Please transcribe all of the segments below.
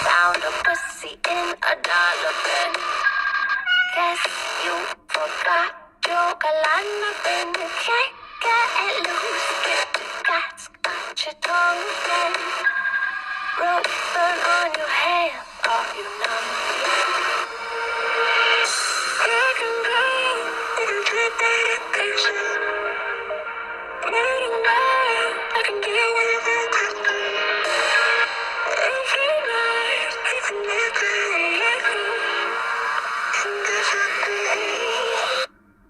Found a pussy in a dollar bin. Guess you forgot your galana bin. You can't get loose. Get the cats, got your tongue again. Rope burn on your hand. Are you numb? I can go. You can keep medication. Night and night, I can deal with it. Every night, I can make it like you.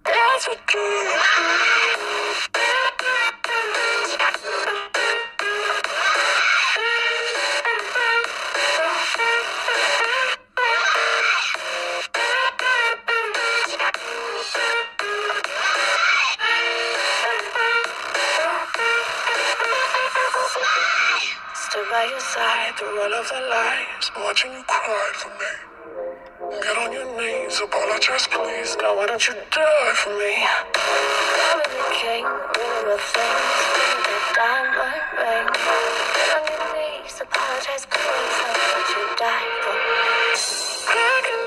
And that's what you stood by your side through all of the lies, watching you cry for me. Get on your knees, apologize please. Now why don't you die for me? I really king, really real things. Give me that diamond ring. Get on your knees, apologize please. Now why don't you die for me? I can